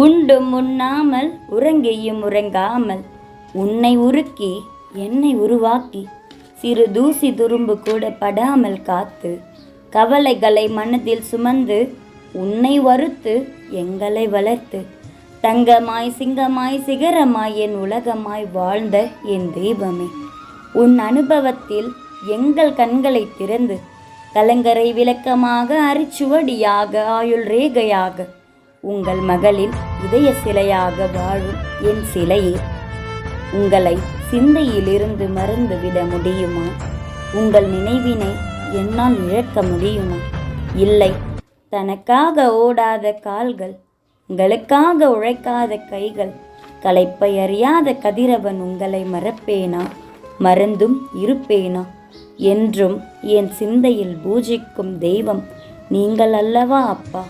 உண்டும் உண்ணாமல் உறங்கியும் உறங்காமல் உன்னை உருக்கி என்னை உருவாக்கி சிறு தூசி துரும்பு கூட படாமல் காத்து கவலைகளை மனதில் சுமந்து உன்னை வறுத்து எங்களை வளர்த்து தங்கமாய் சிங்கமாய் சிகரமாய் என் உலகமாய் வாழ்ந்த என் தெய்வமே, உன் அனுபவத்தில் எங்கள் கண்களை திறந்து கலங்கரை விளக்கமாக அரிச்சுவடியாக ஆயுள் ரேகையாக உங்கள் மகளில் இதய சிலையாக வாழும் என் சிலையே, உங்களை சிந்தையிலிருந்து மறந்து விட முடியுமா? உங்கள் நினைவினை என்னால் இழக்க முடியுமா? இல்லை, தனக்காக ஓடாத கால்கள், உங்களுக்காக உழைக்காத கைகள், களைப்பை அறியாத கதிரவன் உங்களை மறப்பேனா? மறந்தும் இருப்பேனா? என்றும் என் சிந்தையில் பூஜிக்கும் தெய்வம் நீங்கள் அல்லவா அப்பா?